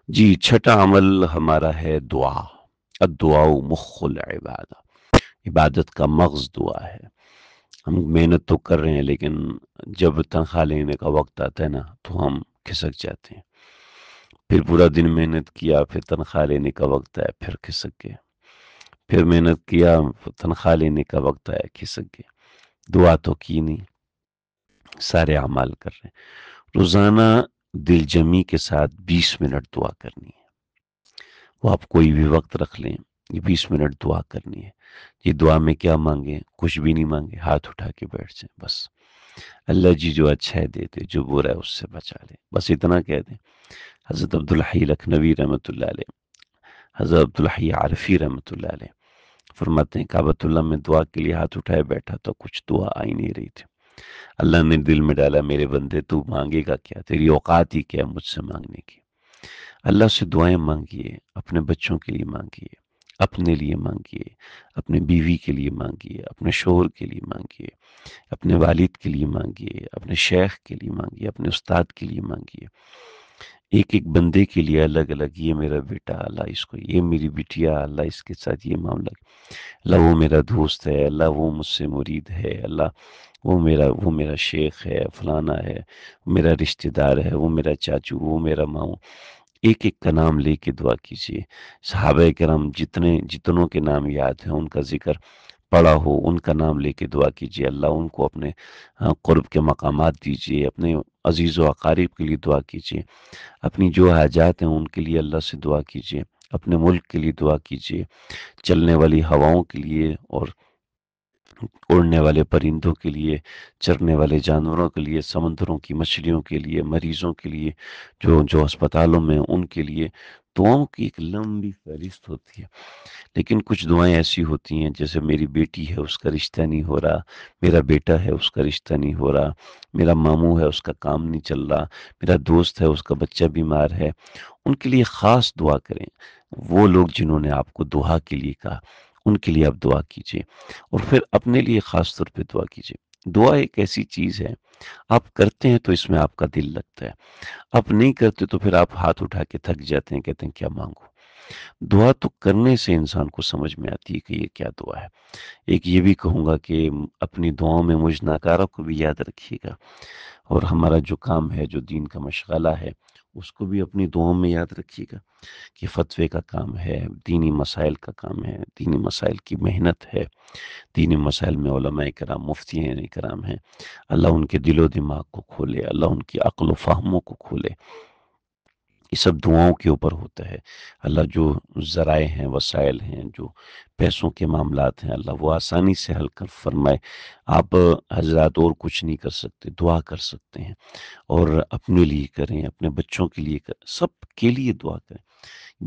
جی، چھٹا عمل ہمارا ہے دعا۔ الدعاء مخ العبادہ۔ عبادت کا مغز دعا ہے۔ ہم محنت تو کر رہے ہیں لیکن جب تنخواہ لینے کا وقت آتا ہے نا تو ہم کھسک جاتے ہیں۔ پھر پورا دن محنت کیا، پھر تنخواہ لینے کا وقت آیا، پھر کھسک گئے۔ پھر محنت کیا، تنخواہ لینے کا وقت آیا، کھسک گئے۔ دعا تو کی نہیں، سارے اعمال کر رہے ہیں۔ روزانہ دل جمی کے ساتھ 20 منٹ دعا کرنی ہے۔ وہ آپ کوئی بھی وقت رکھ لیں، یہ 20 منٹ دعا کرنی ہے۔ یہ دعا میں کیا مانگیں؟ کچھ بھی نہیں مانگے، ہاتھ اٹھا کے بیٹھ جائیں بس۔ اللہ جی جو اچھا ہے دے دے، جو برا ہے اس سے بچا لے، بس اتنا کہہ دیں۔ حضرت عبدالحی لکھنوی رحمۃ اللہ علیہ، حضرت عبدالحی عارفی رحمۃ اللہ علیہ فرماتے ہیں کعبۃ اللہ میں دعا کے لیے ہاتھ اٹھائے بیٹھا تو کچھ دعا آ ہی نہیں رہی تھی۔ اللہ نے دل میں ڈالا میرے بندے تو مانگے گا کیا، تیری اوقات ہی کیا مجھ سے مانگنے کی۔ اللہ سے دعائیں مانگیے، اپنے بچوں کے لیے مانگیے، اپنے لیے مانگیے، اپنے بیوی کے لیے مانگیے، اپنے شوہر کے لیے مانگیے، اپنے والد کے لیے مانگیے، اپنے شیخ کے لیے مانگیے، اپنے استاد کے لیے مانگیے۔ ایک ایک بندے کے لیے الگ الگ، یہ میرا بیٹا اللہ اس کو، یہ میری بٹیا اللہ اس کے ساتھ یہ معاملہ، اللہ وہ میرا دوست ہے، اللہ وہ مجھ سے مرید ہے، اللہ وہ میرا شیخ ہے، فلانا ہے، میرا رشتہ دار ہے، وہ میرا چاچو، وہ میرا ماموں۔ ایک ایک کا نام لے کے دعا کیجیے۔ صحابہ کرام جتنوں کے نام یاد ہیں ان کا ذکر پڑا ہو، ان کا نام لے کے دعا کیجیے، اللہ ان کو اپنے قرب کے مقامات دیجیے، اپنے عزیز و اقارب کے لیے دعا کیجیے، اپنی جو حاجات ہیں ان کے لیے اللہ سے دعا کیجیے، اپنے ملک کے لیے دعا کیجیے، چلنے والی ہواؤں کے لیے اور اڑنے والے پرندوں کے لیے، چرنے والے جانوروں کے لیے، سمندروں کی مچھلیوں کے لیے، مریضوں کے لیے، جو ہسپتالوں میں ان کے لیے۔ دعاؤں کی ایک لمبی فہرست ہوتی ہے، لیکن کچھ دعائیں ایسی ہوتی ہیں جیسے میری بیٹی ہے اس کا رشتہ نہیں ہو رہا، میرا بیٹا ہے اس کا رشتہ نہیں ہو رہا، میرا ماموں ہے اس کا کام نہیں چل رہا، میرا دوست ہے اس کا بچہ بیمار ہے۔ ان کے لیے خاص دعا کریں۔ وہ لوگ جنہوں نے آپ کو دعا کے لیے کہا ان کے لیے آپ دعا کیجیے، اور پھر اپنے لیے خاص طور پہ دعا کیجیے۔ دعا ایک ایسی چیز ہے، آپ کرتے ہیں تو اس میں آپ کا دل لگتا ہے، آپ نہیں کرتے تو پھر آپ ہاتھ اٹھا کے تھک جاتے ہیں، کہتے ہیں کیا مانگو۔ دعا تو کرنے سے انسان کو سمجھ میں آتی ہے کہ یہ کیا دعا ہے۔ ایک یہ بھی کہوں گا کہ اپنی دعاؤں میں مجھ ناکارہ کو بھی یاد رکھیے گا، اور ہمارا جو کام ہے، جو دین کا مشغلہ ہے، اس کو بھی اپنی دعاؤں میں یاد رکھیے گا کہ فتوے کا کام ہے، دینی مسائل کا کام ہے، دینی مسائل کی محنت ہے، دینی مسائل میں علماء کرام، مفتیین کرام ہیں، اللہ ان کے دل و دماغ کو کھولے، اللہ ان کی عقل و فہموں کو کھولے۔ یہ سب دعاؤں کے اوپر ہوتا ہے۔ اللہ جو ذرائع ہیں، وسائل ہیں، جو پیسوں کے معاملات ہیں، اللہ وہ آسانی سے حل کر فرمائے۔ آپ حضرات اور کچھ نہیں کر سکتے، دعا کر سکتے ہیں، اور اپنے لیے کریں، اپنے بچوں کے لیے کریں، سب کے لیے دعا کریں۔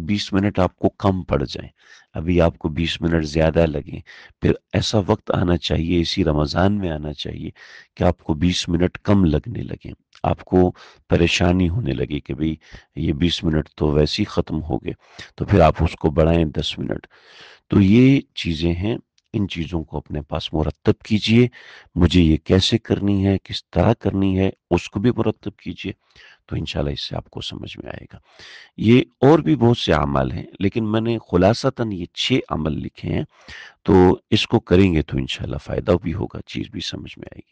20 منٹ آپ کو کم پڑ جائیں، ابھی آپ کو 20 منٹ زیادہ لگیں، پھر ایسا وقت آنا چاہیے، اسی رمضان میں آنا چاہیے کہ آپ کو 20 منٹ کم لگنے لگیں، آپ کو پریشانی ہونے لگے کہ بھئی یہ 20 منٹ تو ویسے ہی ختم ہو گئے، تو پھر آپ اس کو بڑھائیں 10 منٹ۔ تو یہ چیزیں ہیں، ان چیزوں کو اپنے پاس مرتب کیجئے۔ مجھے یہ کیسے کرنی ہے، کس طرح کرنی ہے، اس کو بھی مرتب کیجئے، تو انشاءاللہ اس سے آپ کو سمجھ میں آئے گا۔ یہ اور بھی بہت سے اعمال ہیں، لیکن میں نے خلاصتاً یہ 6 عمل لکھے ہیں، تو اس کو کریں گے تو انشاءاللہ فائدہ بھی ہوگا، چیز بھی سمجھ میں آئے گی۔